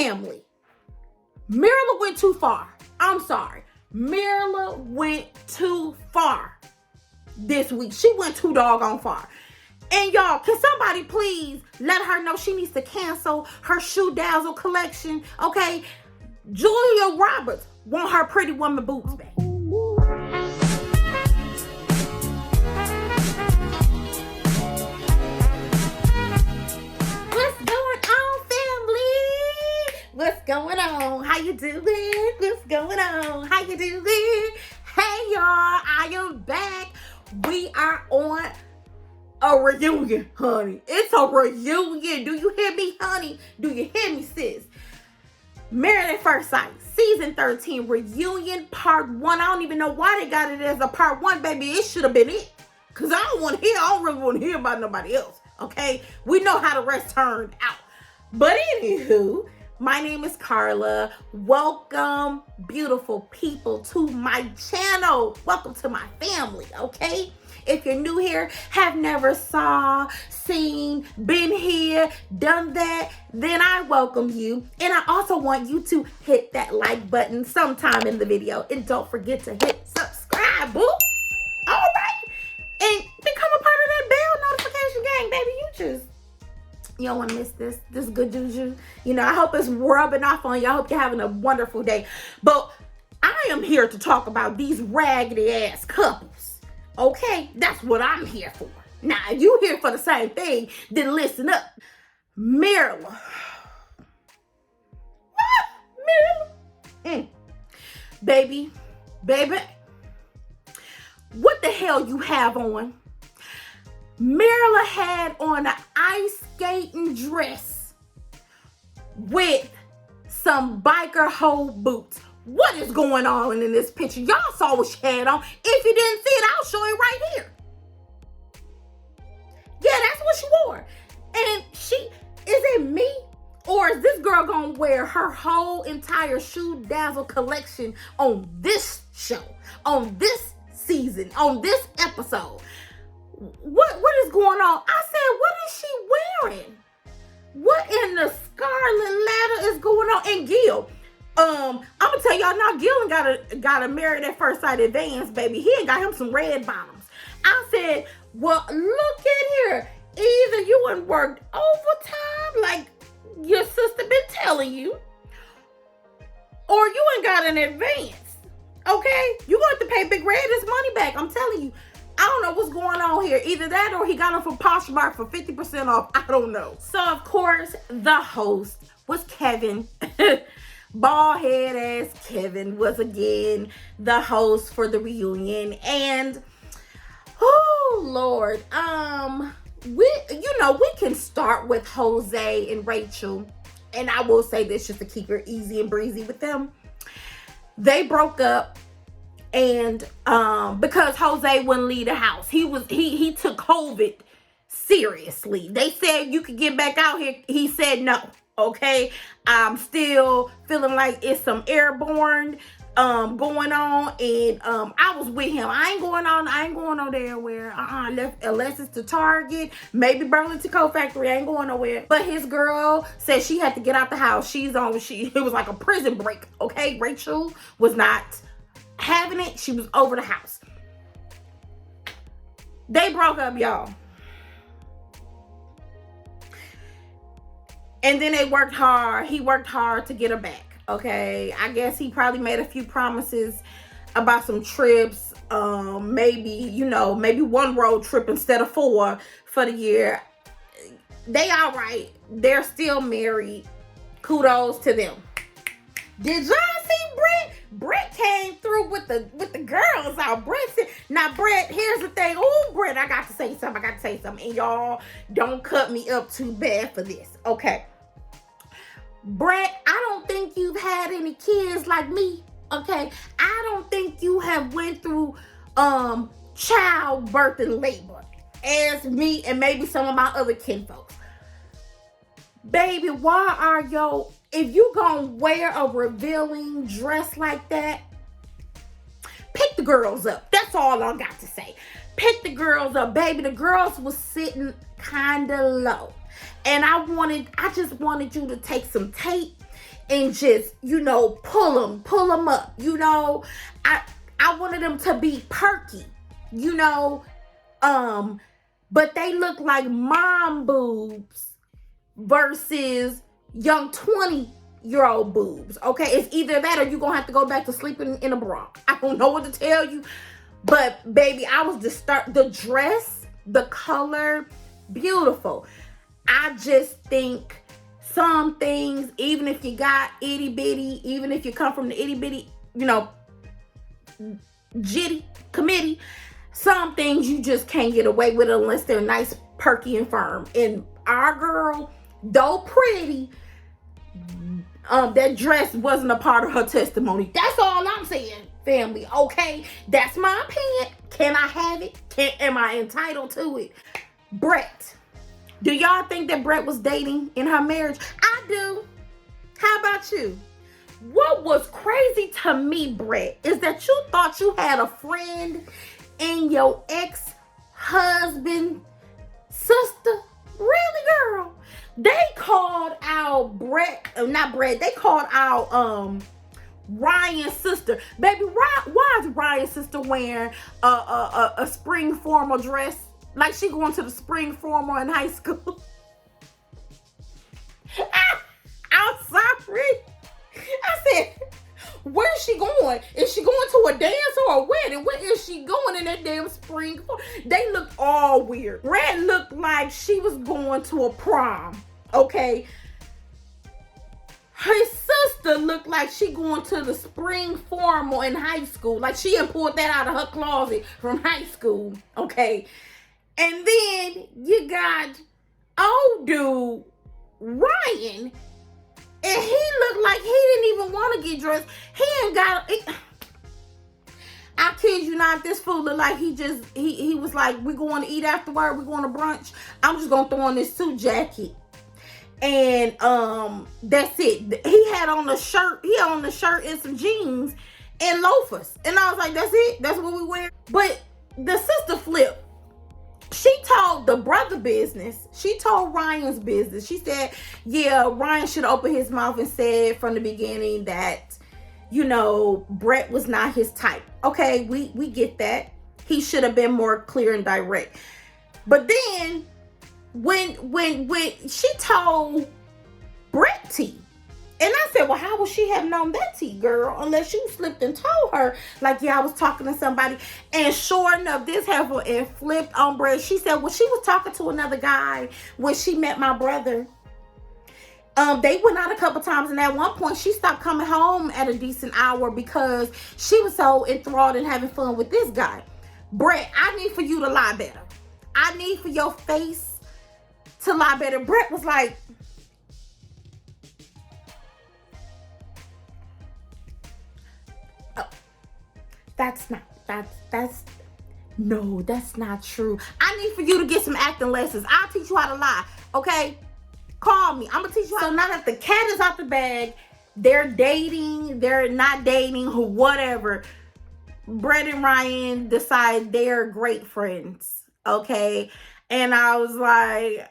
family. Marilla went too far. I'm sorry. Marilla went too far this week. She went too doggone far. And y'all, can somebody please let her know she needs to cancel her shoe dazzle collection, okay? Julia Roberts want her Pretty Woman boots back. What's going on? How you doing? What's going on? How you doing? Hey y'all, I am back. We are on a reunion, honey. It's a reunion. Do you hear me, honey? Do you hear me, sis? Married at First Sight, season 13, reunion part 1. I don't even know why they got it as a part 1, baby. It should have been it. Because I don't really want to hear about nobody else, okay? We know how the rest turned out. But anywho, my name is Carla. Welcome, beautiful people, to my channel. Welcome to my family, okay? If you're new here, have never saw, seen, been here, done that, then I welcome you. And I also want you to hit that like button sometime in the video. And don't forget to hit subscribe, boo. All right? And become a part of that bell notification gang, baby. You don't want to miss this good juju. You know, I hope it's rubbing off on you. I hope you're having a wonderful day. But I am here to talk about these raggedy ass couples. Okay? That's what I'm here for. Now, if you here for the same thing, then listen up. Marilla. Marilla. Baby. What the hell you have on? Marilla had on an ice skating dress with some biker hoe boots. What is going on in this picture? Y'all saw what she had on. If you didn't see it, I'll show it right here. Yeah, that's what she wore. And is it me? Or is this girl gonna wear her whole entire shoe dazzle collection on this show, on this season, on this episode? What is going on? I said, what is she wearing? What in the scarlet letter is going on? And Gil, I'm gonna tell y'all now, Gil got a Married at First Sight advance, baby. He ain't got him some red bottoms. I said, well, look at here. Either you ain't worked overtime like your sister been telling you, or you ain't got an advance. Okay? You going to pay Big Red his money back. I'm telling you. I don't know what's going on here. Either that or he got them from Poshmark for 50% off. I don't know. So, of course, the host was Kevin. Bald head ass Kevin was again the host for the reunion. And, oh, Lord. We can start with Jose and Rachel. And I will say this just to keep it easy and breezy with them. They broke up. And because Jose wouldn't leave the house, he took COVID seriously. They said you could get back out here. He said no. Okay, I'm still feeling like it's some airborne going on, and I was with him. I ain't going on there where unless it's the Target, maybe Burlington Coat Factory. I ain't going nowhere. But his girl said she had to get out the house. It was like a prison break. Okay, Rachel was not having it. She was over the house. They broke up, y'all. And then they worked hard. He worked hard to get her back. Okay. I guess he probably made a few promises about some trips. Maybe one road trip instead of 4 for the year. They all right. They're still married. Kudos to them. Did y'all see Brett? Brett came through with the girls out. Brett said, now Brett, here's the thing. Oh, Brett, I got to say something. And y'all don't cut me up too bad for this. Okay. Brett, I don't think you've had any kids like me. Okay. I don't think you have went through childbirth and labor as me and maybe some of my other kinfolks. Baby, why are y'all... If you gonna wear a revealing dress like that, pick the girls up. That's all I got to say. Pick the girls up, baby. The girls was sitting kind of low. And I just wanted you to take some tape and just, pull them up. I wanted them to be perky, but they look like mom boobs versus young 20-year-old boobs. Okay, it's either that or you're gonna have to go back to sleeping in a bra. I don't know what to tell you, but baby, I was the dress, the color, beautiful. I just think some things, even if you got itty bitty, even if you come from the itty bitty, jitty committee, some things you just can't get away with unless they're nice, perky, and firm. And our girl, though pretty, that dress wasn't a part of her testimony. That's all I'm saying, family. Okay, that's my opinion. Can I have it? Am I entitled to it? Brett, do y'all think that Brett was dating in her marriage? I do. How about you? What was crazy to me, Brett, is that you thought you had a friend in your ex-husband sister. Really, girl? They called out they called out Ryan's sister. Baby, why is Ryan's sister wearing a spring formal dress? Like she going to the spring formal in high school. I'm sorry. I said, where's she going? Is she going to a dance or a wedding? Where is she going in that damn spring? They looked all weird. Red looked like she was going to a prom. Okay. Her sister looked like she going to the spring formal in high school. Like she had pulled that out of her closet from high school. Okay. And then you got old dude, Ryan. And he looked like he didn't even want to get dressed. He ain't got I kid you not, this fool looked like he was like, we're going to eat afterward, we're going to brunch. I'm just going to throw on this suit jacket. And that's it. He had on the shirt and some jeans and loafers. And I was like, that's it? That's what we wear? But the sister flipped. She told the brother business. She told Ryan's business. She said, yeah, Ryan should open his mouth and said from the beginning that, Brett was not his type. Okay, we get that. He should have been more clear and direct. But then when she told Brett T, and I said, well, how would she have known that, T girl, unless you slipped and told her, like, yeah, I was talking to somebody. And sure enough, this heifer and flipped on Brett. She said, well, she was talking to another guy when she met my brother. They went out a couple times, and at one point, she stopped coming home at a decent hour because she was so enthralled in having fun with this guy. Brett, I need for you to lie better. I need for your face to lie better. Brett was like, that's not true. I need for you to get some acting lessons. I'll teach you how to lie. Okay? Call me. I'm gonna teach you how. So now that the cat is out the bag, they're dating, they're not dating, whatever. Brett and Ryan decide they're great friends. Okay? And I was like,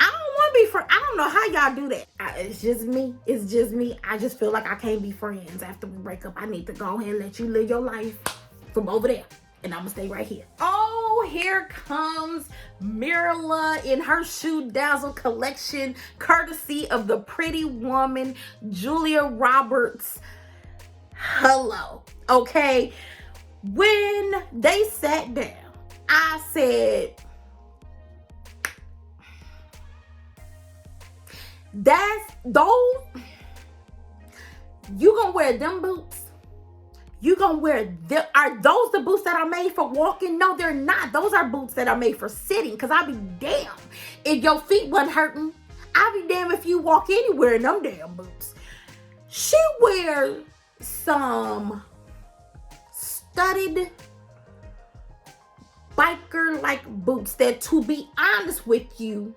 I don't want to be friends. I don't know how y'all do that. It's just me. I just feel like I can't be friends after we break up. I need to go ahead and let you live your life from over there. And I'm going to stay right here. Oh, here comes Marilla in her shoe dazzle collection, courtesy of the pretty woman, Julia Roberts. Hello. Okay. When they sat down, I said, you gonna wear them boots? You gonna wear them? Are those the boots that are made for walking? No, they're not. Those are boots that are made for sitting. Cause I'll be damned if your feet wasn't hurting. I'll be damned if you walk anywhere in them damn boots. She wears some studded biker-like boots that, to be honest with you,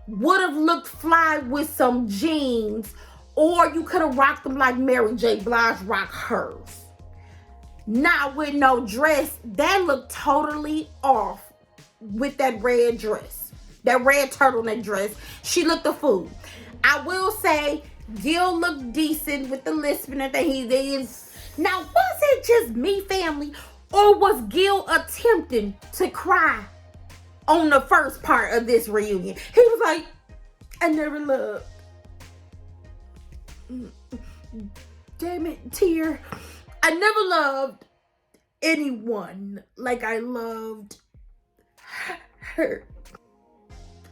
would have looked fly with some jeans, or you could have rocked them like Mary J. Blige rock hers. Not with no dress. That looked totally off with that red dress. that red turtleneck dress. She looked a fool. I will say, Gil looked decent with the lisping that he did. Now, was it just me, family, or was Gil attempting to cry on the first part of this reunion? He was like, I never loved. Damn it, tear. I never loved anyone like I loved her.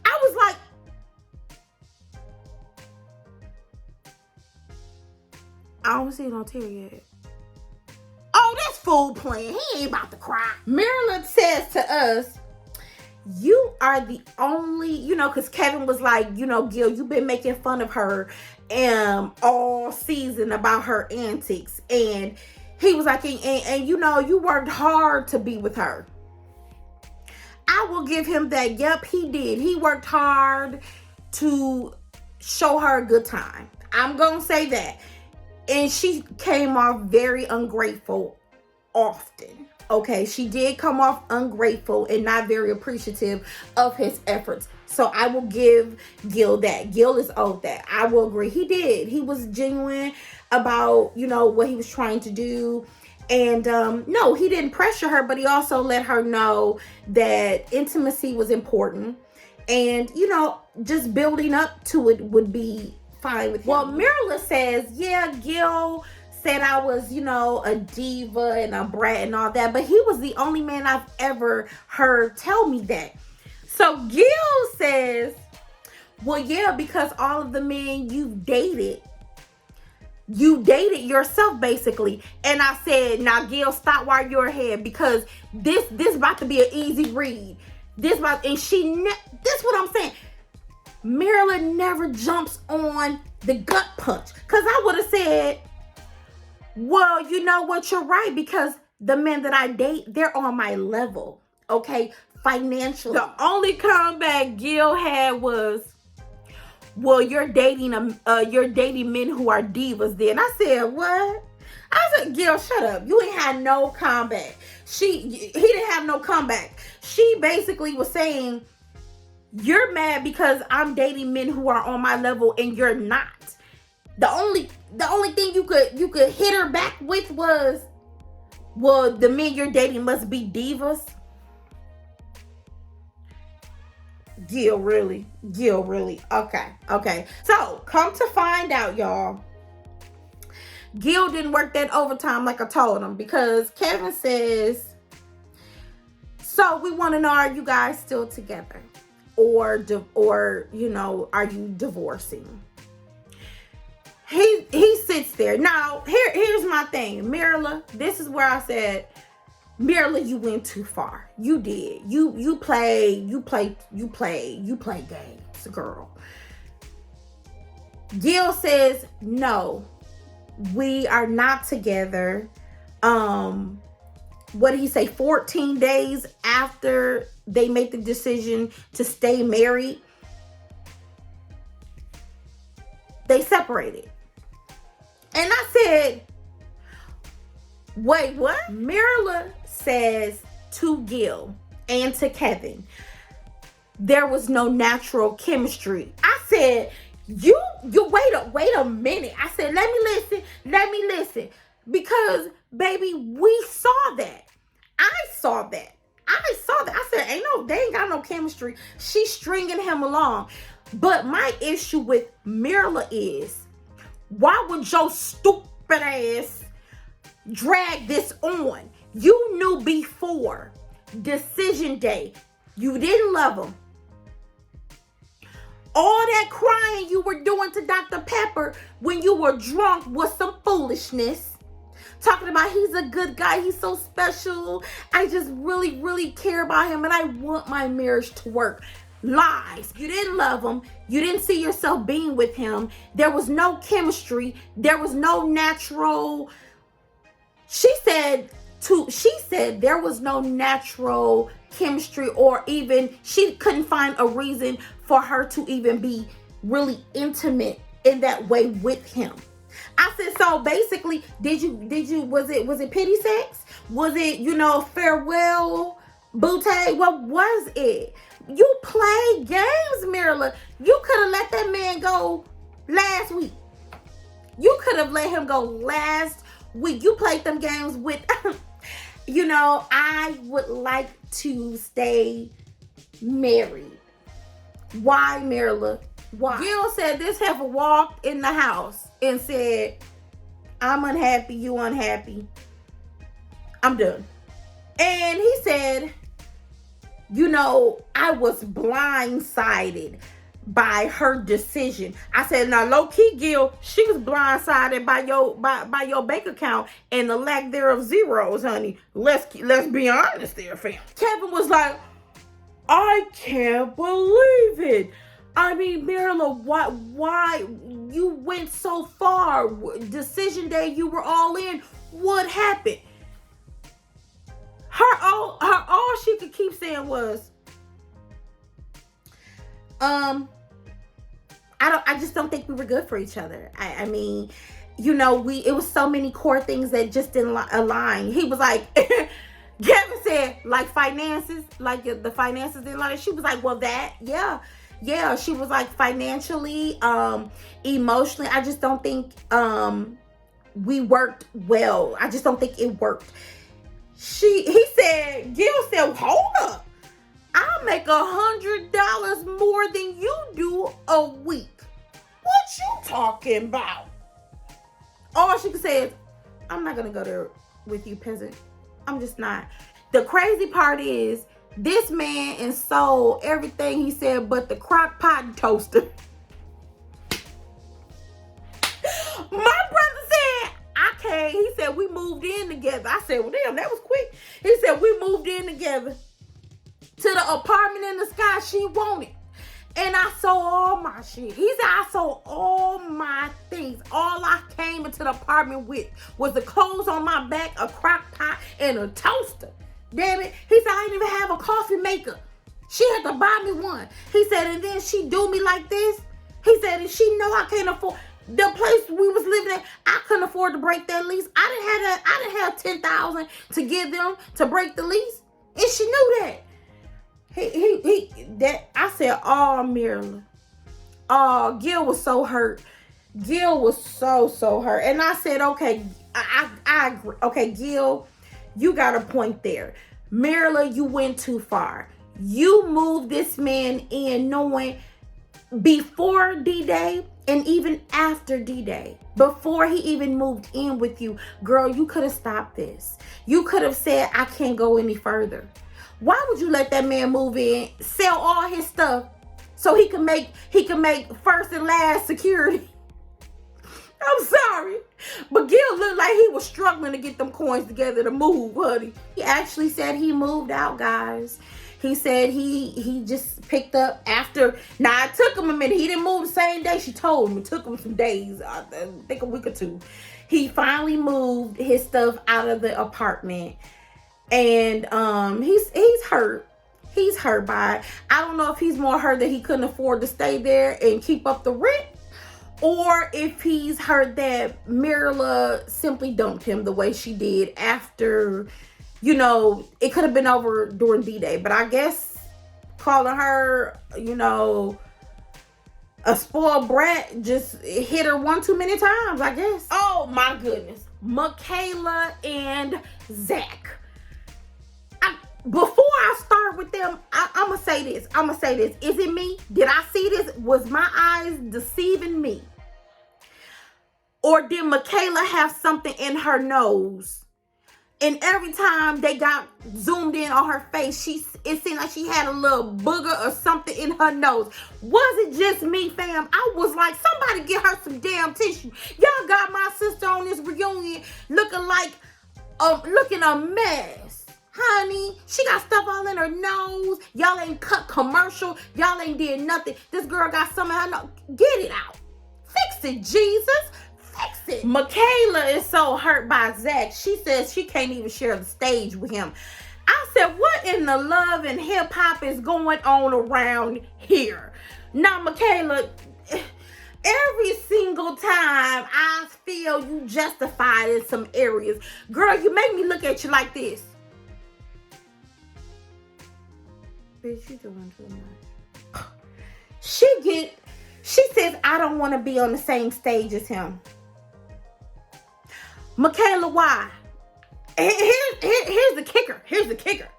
I was like, I don't see no tear yet. Oh, this fool playing. He ain't about to cry. Marilyn says to us, you are the only, because Kevin was like, Gil, you've been making fun of her all season about her antics. And he was like, and you worked hard to be with her. I will give him that. Yep, he did. He worked hard to show her a good time. I'm going to say that. And she came off very ungrateful often. Okay, she did come off ungrateful and not very appreciative of his efforts. So I will give Gil that. Gil is owed that. I will agree. He did. He was genuine about, what he was trying to do. And no, he didn't pressure her, but he also let her know that intimacy was important. And, just building up to it would be fine with him. Well, Marilla says, yeah, Gil said I was, a diva and a brat and all that, but he was the only man I've ever heard tell me that. So Gil says, well, yeah, because all of the men you dated yourself, basically. And I said, now, Gil, stop while you're ahead, because this about to be an easy read. This what I'm saying. Marilyn never jumps on the gut punch. Because I would have said, well, you know what? You're right. Because the men that I date, they're on my level. Okay? Financially. The only comeback Gil had was, well, you're dating men who are divas then. I said, what? I said, Gil, shut up. You ain't had no comeback. He didn't have no comeback. She basically was saying, you're mad because I'm dating men who are on my level and you're not. The only thing you could hit her back with was, well, the men you're dating must be divas. Gil, really? Okay. So, come to find out, y'all, Gil didn't work that overtime like I told him, because Kevin says, so we want to know, are you guys still together? Or are you divorcing? He sits there. Now, here's my thing. Marilla, this is where I said, Marilla, you went too far. You did. You play games, girl. Gil says, no, we are not together. What did he say? 14 days after they make the decision to stay married, they separated. And I said, wait, what? Marilla says to Gil and to Kevin, there was no natural chemistry. I said, you wait a minute. I said, let me listen. Because, baby, we saw that. I saw that. I said, they ain't got no chemistry. She's stringing him along. But my issue with Marilla is, why would your stupid ass drag this on? You knew before decision day you didn't love him. All that crying you were doing to Dr. Pepper when you were drunk was some foolishness. Talking about he's a good guy, he's so special, I just really, really care about him and I want my marriage to work. Lies. You didn't love him. You didn't see yourself being with him. There was no chemistry. There was no natural. She said there was no natural chemistry, or even she couldn't find a reason for her to even be really intimate in that way with him. I said, so basically, was it pity sex? Was it, farewell Bootay, what was it? You played games, Marilla. You could have let that man go last week. You could have let him go last week. You played them games with, I would like to stay married. Why, Marilla? Why? Gil said this heifer walked in the house and said, I'm unhappy, you unhappy. I'm done. And he said, I was blindsided by her decision. I said, now low-key, Gil, she was blindsided by your bank account and the lack thereof zeros, honey. Let's be honest there, fam. Kevin was like, I can't believe it. I mean, Marilla, why you went so far? Decision day, you were all in. What happened? All she could keep saying was, I just don't think we were good for each other. I mean, it was so many core things that just didn't align. He was like, Kevin said, like finances, like the finances didn't line. She was like, well, yeah. She was like, financially, emotionally, I just don't think we worked well. I just don't think it worked. Gil said, hold up. I make $100 more than you do a week. What you talking about? All she could say is, I'm not going to go there with you, peasant. I'm just not. The crazy part is, this man sold everything he said but the crock pot and toaster. My brother said, I can't. He said, we moved in together. I said, well, damn, that was quick. He said, we moved in together to the apartment in the sky she wanted. And I sold all my shit. He said, I sold all my things. All I came into the apartment with was the clothes on my back, a crock pot, and a toaster. Damn it. He said, I didn't even have a coffee maker. She had to buy me one. He said, and then she do me like this. He said, and she know I can't afford the place we was living at. I couldn't afford to break that lease. I didn't have $10,000 to give them to break the lease. And she knew that. I said, oh, Marilyn. Oh, Gil was so hurt. Gil was so hurt. And I said, okay, I agree. Okay, Gil, you got a point there. Marilyn, you went too far. You moved this man in knowing before D-Day and even after D-Day, before he even moved in with you, girl, you could have stopped this. You could have said, I can't go any further. Why would you let that man move in, sell all his stuff so he can make first and last security? I'm sorry, but Gil looked like he was struggling to get them coins together to move, honey. He actually said he moved out, guys. He said he just picked up after. Now, it took him a minute. He didn't move the same day she told him. It took him some days, I think a week or two. He finally moved his stuff out of the apartment. And he's hurt. He's hurt by it. I don't know if he's more hurt that he couldn't afford to stay there and keep up the rent, or if he's hurt that Marilla simply dumped him the way she did after, it could have been over during D-Day. But I guess calling her, a spoiled brat just hit her one too many times, I guess. Oh my goodness. Michaela and Zach. Before I start with them, I'm going to say this. Is it me? Did I see this? Was my eyes deceiving me? Or did Michaela have something in her nose? And every time they got zoomed in on her face, it seemed like she had a little booger or something in her nose. Was it just me, fam? I was like, somebody get her some damn tissue. Y'all got my sister on this reunion looking a mess. Honey, she got stuff all in her nose. Y'all ain't cut commercial. Y'all ain't did nothing. This girl got some in her nose. Get it out. Fix it, Jesus. Fix it. Michaela is so hurt by Zach. She says she can't even share the stage with him. I said, what in the love and hip hop is going on around here? Now, Michaela, every single time I feel you justified in some areas. Girl, you make me look at you like this. Bitch, you doing too much. She says, I don't want to be on the same stage as him. Michaela, why? Here's the kicker. Here's the kicker.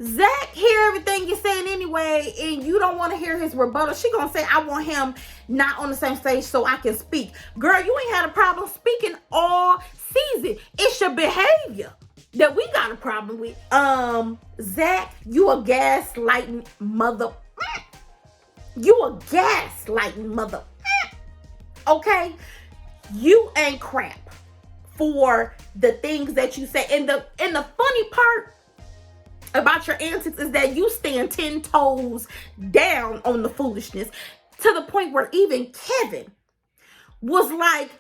Zach hear everything you're saying anyway, and you don't want to hear his rebuttal. She gonna say, I want him not on the same stage so I can speak. Girl, you ain't had a problem speaking all season. It's your behavior that we got a problem with. Zach, you a gaslighting mother. You a gaslighting mother. Okay? You ain't crap for the things that you say. And the funny part about your antics is that you stand 10 toes down on the foolishness, to the point where even Kevin was like,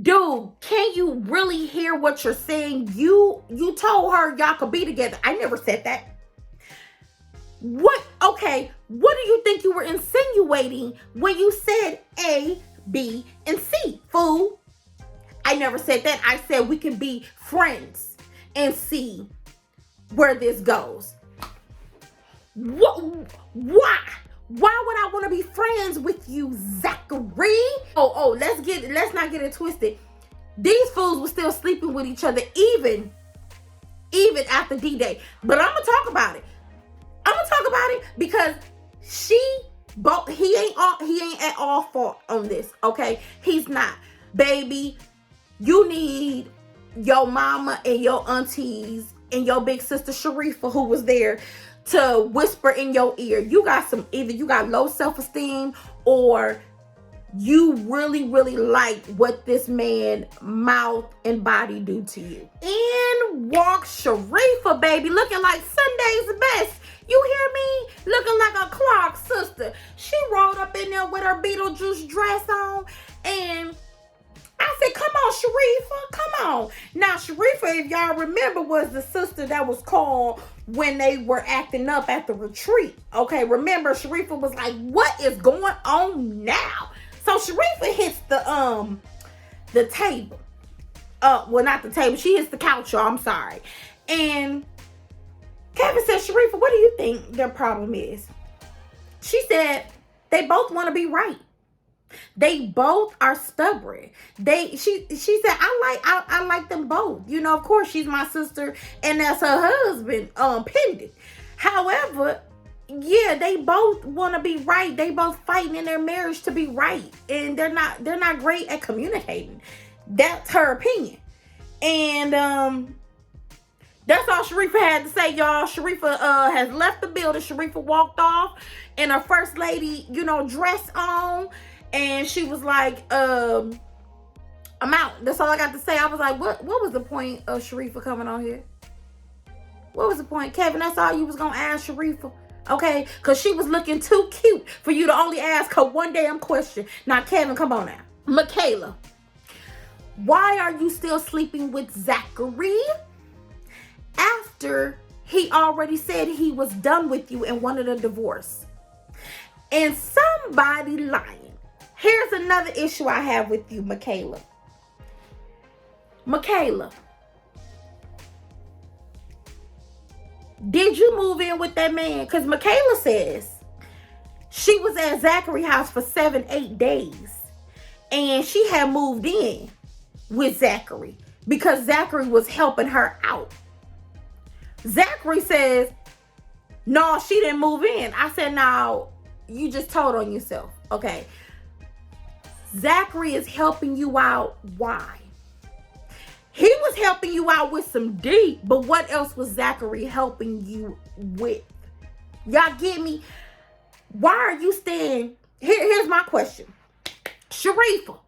dude, can you really hear what you're saying? You told her y'all could be together. I never said that. What? Okay, what do you think you were insinuating when you said A, B, and C, fool? I never said that. I said we can be friends and see where this goes. What? Why? Why would I want to be friends with you, Zachary? Oh, let's not get it twisted. These fools were still sleeping with each other even after D-Day. But I'm gonna talk about it. Because he ain't at all fault on this, okay? He's not. Baby, you need your mama and your aunties and your big sister Sharifa, who was there, to whisper in your ear. Either you got low self-esteem, or you really, really like what this man mouth and body do to you. In walks Sharifa, baby, looking like Sunday's best. You hear me? Looking like a Clark sister. She rolled up in there with her Beetlejuice dress on, and I said, come on, Sharifa, come on. Now, Sharifa, if y'all remember, was the sister that was called when they were acting up at the retreat. Okay, remember, Sharifa was like, what is going on now? So Sharifa hits the table. Well, not the table. She hits the couch, y'all. I'm sorry. And Kevin said, Sharifa, what do you think their problem is? She said, they both want to be right. They both are stubborn. She said, I like them both. You know, of course, she's my sister, and that's her husband, pendant. However, yeah, they both want to be right. They both fighting in their marriage to be right, and they're not great at communicating. That's her opinion, and that's all Sharifa had to say, y'all. Sharifa has left the building. Sharifa walked off in her first lady, dress on. And she was like, I'm out. That's all I got to say. I was like, what was the point of Sharifa coming on here? What was the point? Kevin, that's all you was going to ask Sharifa? Okay? Because she was looking too cute for you to only ask her one damn question. Now, Kevin, come on now. Michaela, why are you still sleeping with Zachary after he already said he was done with you and wanted a divorce? And somebody lying. Here's another issue I have with you, Michaela. Michaela, did you move in with that man? Because Michaela says she was at Zachary's house for 7-8 days. And she had moved in with Zachary because Zachary was helping her out. Zachary says, no, she didn't move in. I said, no, you just told on yourself. Okay. Zachary is helping you out. Why? He was helping you out with some D, but what else was Zachary helping you with? Y'all get me? Why are you staying? Here's my question. Sharifa,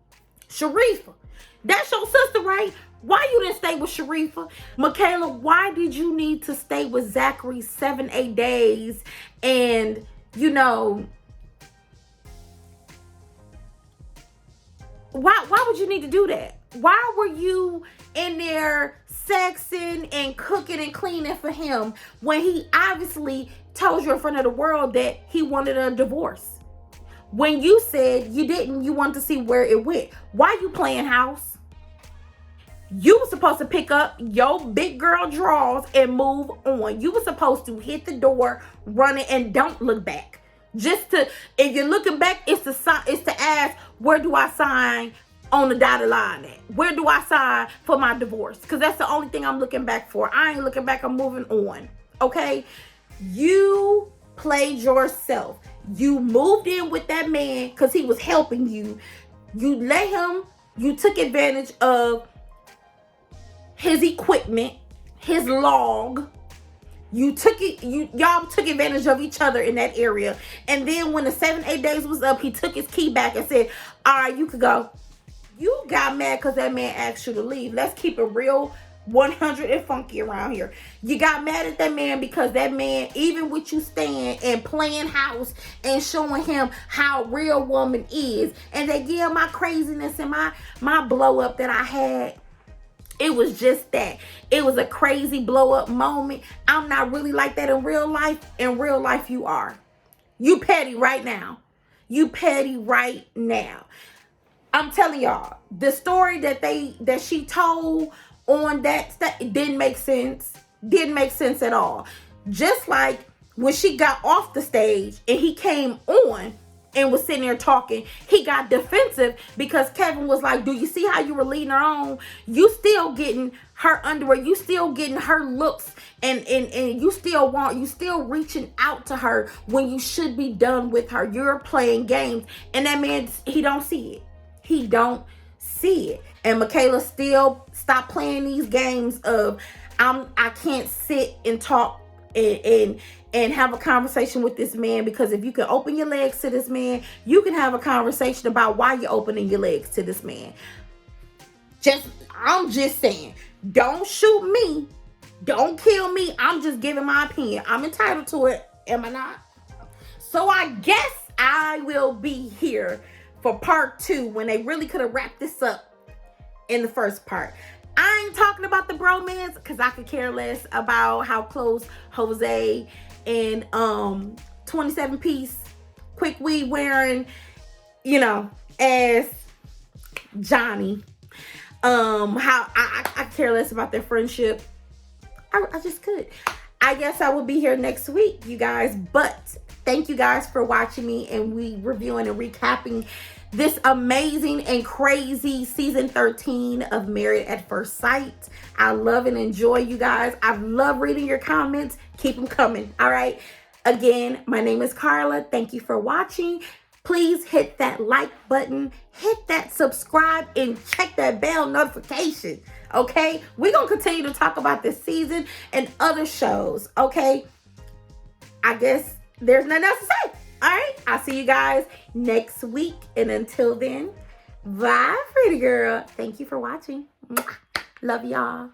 that's your sister, right? Why you didn't stay with Sharifa? Michaela, why did you need to stay with Zachary 7-8 days? And, why would you need to do that? Why were you in there sexing and cooking and cleaning for him when he obviously told you in front of the world that he wanted a divorce? When you said you didn't, you wanted to see where it went. Why you playing house? You were supposed to pick up your big girl drawers and move on. You were supposed to hit the door, run it, and don't look back. Just to, if you're looking back, it's to ask, where do I sign on the dotted line at? Where do I sign for my divorce? Because that's the only thing I'm looking back for. I ain't looking back. I'm moving on. Okay? You played yourself. You moved in with that man because he was helping you. You let him, you took advantage of his equipment, his log. Y'all took advantage of each other in that area. And then when the 7-8 days was up, he took his key back and said, all right, you could go. You got mad because that man asked you to leave. Let's keep it real 100 and funky around here. You got mad at that man because that man, even with you staying and playing house and showing him how real woman is, and they give my craziness and my blow up that I had. It was just that. It was a crazy blow up moment. I'm not really like that in real life. In real life, you are. You petty right now. You petty right now. I'm telling y'all, the story that she told on that it didn't make sense. Didn't make sense at all. Just like when she got off the stage and he came on and was sitting there talking, he got defensive because Kevin was like, do you see how you were leading her on? You still getting her underwear. You still getting her looks and you still reaching out to her when you should be done with her. You're playing games. And that man, he don't see it. He don't see it. And Michaela still stopped playing these games of I can't sit and talk and have a conversation with this man, because if you can open your legs to this man, you can have a conversation about why you're opening your legs to this man. I'm just saying, don't shoot me. Don't kill me. I'm just giving my opinion. I'm entitled to it. Am I not? So I guess I will be here for part 2 when they really could have wrapped this up in the first part. I ain't talking about the bromance because I could care less about how close Jose and 27-piece quick weed wearing, as Johnny. How I care less about their friendship. I just could. I guess I will be here next week, you guys. But thank you guys for watching me and we reviewing and recapping this amazing and crazy season 13 of Married at First Sight. I love and enjoy you guys. I love reading your comments. Keep them coming. All right. Again, my name is Carla. Thank you for watching. Please hit that like button, hit that subscribe, and check that bell notification. Okay. We're going to continue to talk about this season and other shows. Okay. I guess there's nothing else to say. All right, I'll see you guys next week. And until then, bye, pretty girl. Thank you for watching. Love y'all.